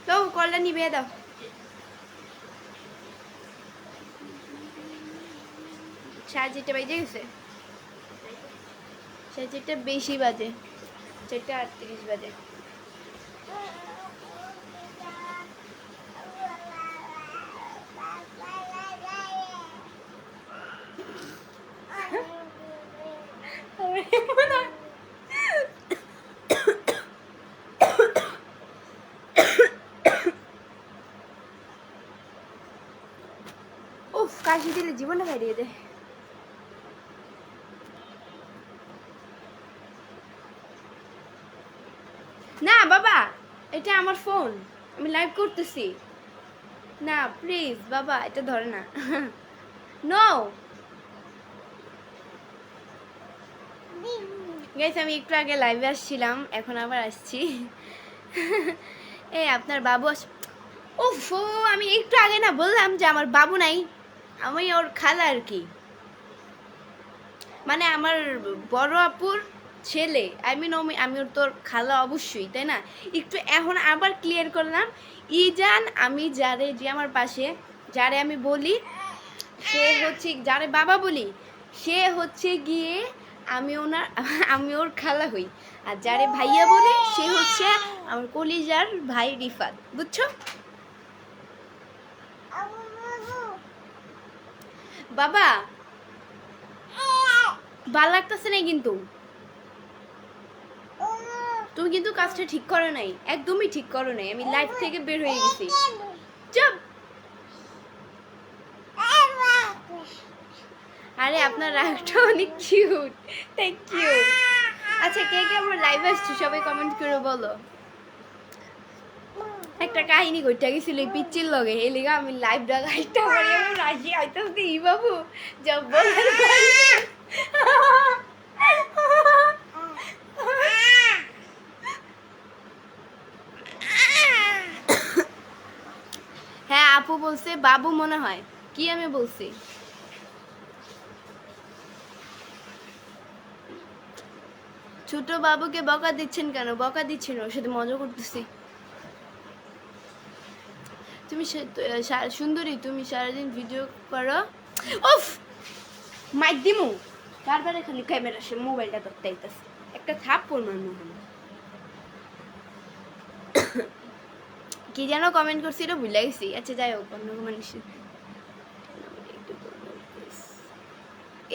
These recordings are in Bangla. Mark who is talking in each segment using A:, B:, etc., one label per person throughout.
A: তো কলটা নিবে দাও। সাড়ে 4টা বাজে গেছে, সাড়ে 4টা বেশি বাজে, 4টা 38 বাজে। উফ, কাশি দিলে জীবনটা হারিয়ে দেয়। না বাবা, এটা আমার ফোন, আমি লাইভ করতেছি। না প্লিজ বাবা, এটা ধরে না। নো গাইস, আমি একটু আগে লাইভে আসছিলাম, এখন আবার আসছি। এই আপনার বাবু উফ, আমি একটু আগে না বললাম যে আমার বাবু নাই, আমি ওর খালা আর কি, মানে আমার বড় আপুর ছেলে। আই মিন আমি ওর তোর খালা অবশ্যই, তাই না? একটু এখন আবার ক্লিয়ার করলাম। ইজান, আমি যারে, যে আমার পাশে যারে আমি বলি সে হচ্ছে, যারে বাবা বলি সে হচ্ছে গিয়ে আমি ওর খালা হই। আর যারে ভাইয়া বলি সে হচ্ছে আমার কলিজার ভাই রিফাত, বুঝছো? বাবা ভাল লাগতেছে না কিন্তু, তুমি কিন্তু কাজটা ঠিক করো নাই, একদমই ঠিক করো নাই। আমি লাইফ থেকে বের হয়ে গেছি। চুপ। আরে আপনার রাগটা অনেক কিউট, থ্যাংক ইউ। আচ্ছা, কে কে আমার লাইভ আসছো সবাই কমেন্ট করে বলো। একটা কাহিনী ঘটে গেছিল এই পিচ্চির লগে, এই লিগা আমি লাইভ ডাকাইটা করি, আমি রাজি আইতাছি ই বাবু জব বলার পরে। হ্যাঁ আপু বলছে বাবু মনে হয়, কি আমি বলছি? ছোট বাবুকে বকা দিচ্ছেন কেন? বকা দিচ্ছি না, ওর সাথে মজা করতেছি। তুমি সুন্দরী, তুমি সারাদিন ভিডিও করো। উফ, মাইক দিমু বারবারে, খালি ক্যামেরা সে মোবাইলটা ধরতে আইতাছে, একটা থাপ্পড় মারমু। কি যেন কমেন্ট করছিল ভুলে গেছি। আচ্ছা যাই হোক, অন্য মানুষ।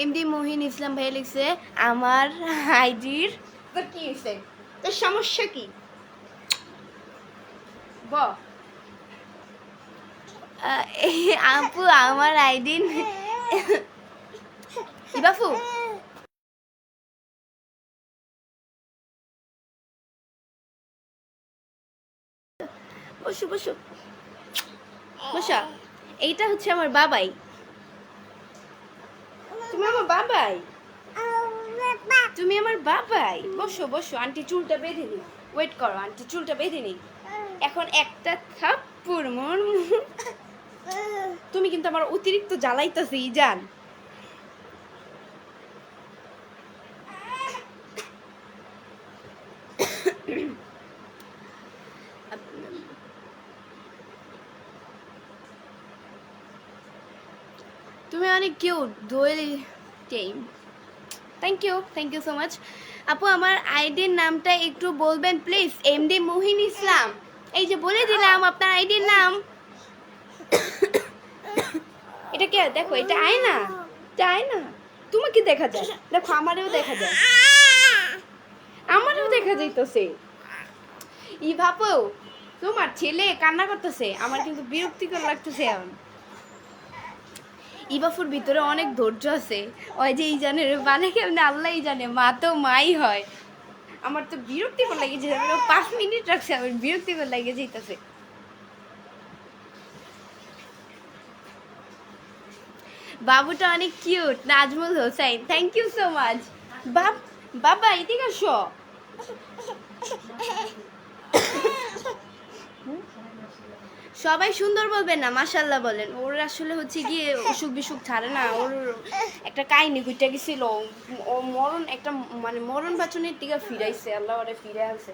A: এমডি মহিন ইসলাম ভাই লিখছে আমার আইডির, তোর কি হয়েছে, তোর সমস্যা কি ব? আপু আমার আইডি বাফু, বসো বসো বসা। এইটা হচ্ছে আমার বাবাই, তুমি আমার বাবাই, তুমি আমার বাবাই। বসো বসো, আন্টি চুলটা বেঁধে নি, ওয়েট করো, আন্টি চুলটা বেঁধে নি। এখন একটা থাপ্পড় মোর, তুমি কিন্তু আমার অতিরিক্ত জ্বালাইতেছি জান। তুমি অনেক cute, Doel time. Thank you so much আপু। আমার আইডির নামটা একটু বলবেন প্লিজ? এমডি মহিন ইসলাম, এই যে বলে দিলাম আপনার আইডির নাম। এটা কে? দেখো, এটা আয়না, এটা আয়না, তোমাকে দেখা যায়, দেখো আমারও দেখা যায়, আমারও দেখা যাইতেছে। ই ভাবো তোমার ছেলে কান্না করতেছে, আমার কিন্তু বিরক্তিকর লাগতেছে এখন। ইবাফুর ভিতরে অনেক ধৈর্য আছে, ওই যে এই জানে মানে কেমন আল্লাহই জানে, মা তো মাই হয়। আমার তো বিরক্তিকর লাগে যে 5 মিনিট রাখছে, আমার বিরক্তিকর লাগে যেতেছে। বাবুটা অনেক cute, Nazmul Hossain, thank you so much. বাবা এদিকে আসো। সবাই সুন্দর বলবেন না, মাশাল্লাহ বলেন। ওর আসলে হচ্ছে গিয়ে অসুখ বিসুখ ছাড়ে না, ওর একটা কাহিনী ঘুরতে গেছিল, ও মরণ একটা মানে মরণ বাচনের টিকা ফিরাইছে, আল্লাহ ওরে ফিরে আছে।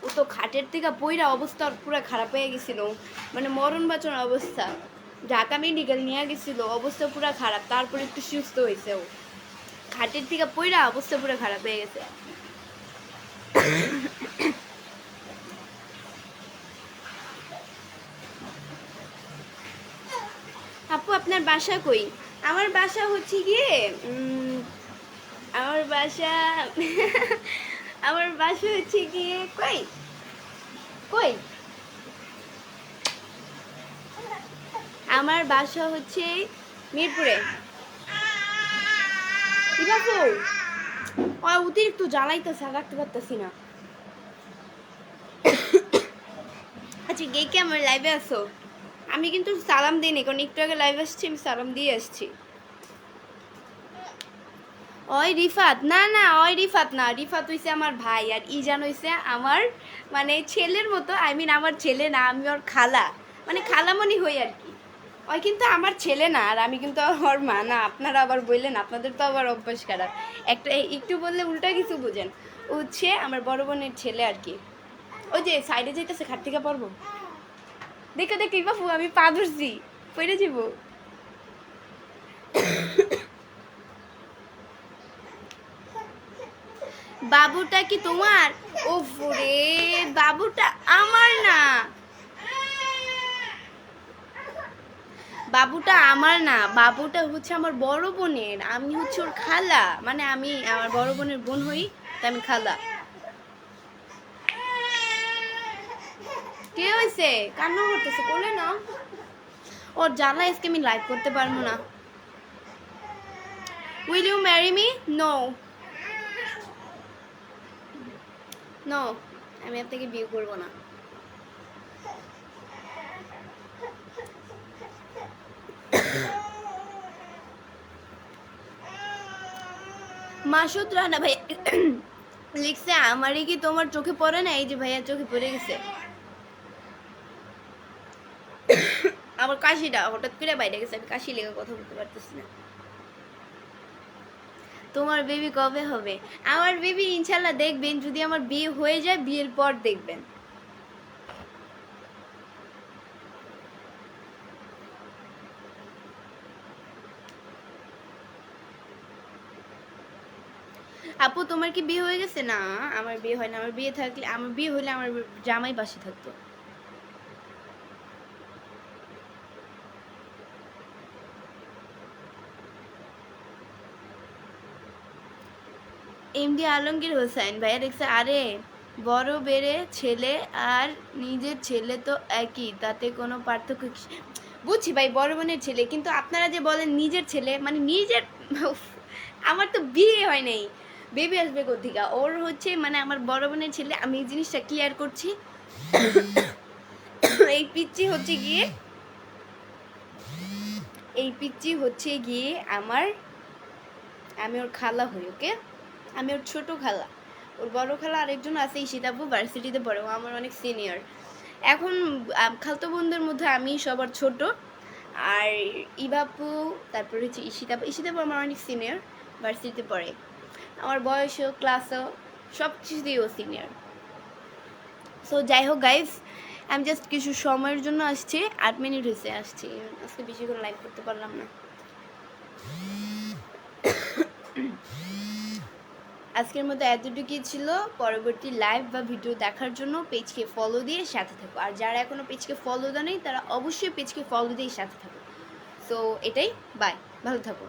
A: ও তো খাটের থেকে পইরা অবস্থা পুরো খারাপ হয়ে গেছিল, মানে মরণ বাঁচন অবস্থা। ঢাকা মেডিকেল নিয়ে গেছিল, অবস্থা পুরো খারাপ, তারপর একটু সুস্থ হয়েছে। ও খাটের থেকে পইরা অবস্থা পুরো খারাপ হয়ে গেছে। আপু আপনার বাসা কই? আমার বাসা হচ্ছে গিয়ে আমার বাসা আমার বাসা হচ্ছে গিয়ে কই কই আমার বাসা হচ্ছে মিরপুরে। অতিরিক্ত জ্বালাইতেছে, রাখতে পারতেছি না। আচ্ছা কে কে আমার লাইভে আসো? আমি কিন্তু সালাম দিইনি, কারণ একটু আগে লাইভ আসছি, আমি সালাম দিয়ে আসছি। ওই রিফাত না, না ওই রিফাত না, রিফাত হইছে আমার ভাই, আর ইজান হইছে আমার মানে ছেলের মতো। আই মিন আমার ছেলে না, আমি ওর খালা, মানে খালামণি হই আর কি। ওই কিন্তু আমার ছেলে না, আর আমি কিন্তু ওর মা না। আপনারা আবার বললেন, আপনাদের তো আবার অভ্যাস খারাপ, একটা একটু বললে উল্টা কিছু বুঝেন। ও হচ্ছে আমার বড় বোনের ছেলে আর কি। ওই যে সাইডে যাইতেছে, খাট থেকে পড়বো, দেখে দেখে বাপু আমি পা ধরছি, পড়ে যাব। বাবুটা কি তোমার? ওরে বাবুটা আমার না, বাবুটা আমার না, বাবুটা হচ্ছে আমার বড় বোনের। আমি হচ্ছে ওর খালা, মানে আমি আমার বড় বোনের বোন হই, তাই আমি খালা। কে হয়েছে? কান্না করতেছে, কোলে না। ওর জ্বালা আজকে আমি লাইভ করতে পারবো না। Will you marry me? No no, আমি আপনাকে বিয়ে করবো না। মাসুদ রানা ভাই লিখছে, আমারই কি তোমার চোখে পড়ে না? এই যে ভাইয়া চোখে পড়ে গেছে। আমার কাশিটা হঠাৎ করে বাইরে গেছে, আমি কাশি লেগে কথা বলতে পারতেছি না। তোমার বেবি কবে হবে? আমার বেবি ইনশাল্লাহ দেখবেন, যদি আমার বিয়ে হয়ে যায় বিয়ের পর দেখবেন। আপু তোমার কি বিয়ে হয়ে গেছে? না আমার বিয়ে হয় না। আমার বিয়ে থাকলে, আমার বিয়ে হলে আমার জামাই পাশে থাকতো। এমডি আলমগীর হোসেন ভাইয়া দেখছে, আরে বড় বেড়ে ছেলে আর নিজের ছেলে তো একই, তাতে কোনো পার্থক্য? বুঝছি ভাই, বড় বোনের ছেলে, কিন্তু আপনারা যে বলেন নিজের ছেলে, মানে নিজের আমার তো বিয়ে হয় নাই, বেবি আসবে কোথেকে? ওর হচ্ছে মানে আমার বড় বোনের ছেলে, আমি এই জিনিসটা ক্লিয়ার করছি। এই পিচ্চি হচ্ছে গিয়ে আমার, আমি ওর খালা হই, ওকে? আমি ওর ছোট খালা। ওর বড় খালা আরেকজন আছে, ঈশিতাপু ভার্সিটিতে পড়ে, ও আমার অনেক সিনিয়র। এখন খালতো বোনদের মধ্যে আমি সবার ছোট, আর ইবাপু, তারপরে হচ্ছে ঈশিতাপু আমার অনেক সিনিয়র, ভার্সিটিতে পড়ে। আমার বয়সও, ক্লাসও, সব কিছুতেই ও সিনিয়র। সো যাই হোক গাইজ, আমি জাস্ট কিছু সময়ের জন্য আসছি, 8 মিনিট হয়েছে আসছি, আজকে বেশিক্ষণ লাইভ করতে পারলাম না। আজকের মতো এতটুকুই ছিল। পরবর্তী লাইভ বা ভিডিও দেখার জন্য পেজকে ফলো দিয়ে সাথে থাকো, আর যারা এখনও পেজকে ফলো দেয় নেই তারা অবশ্যই পেজকে ফলো দিয়ে সাথে থাকো। সো এটাই, বাই, ভালো থাকো।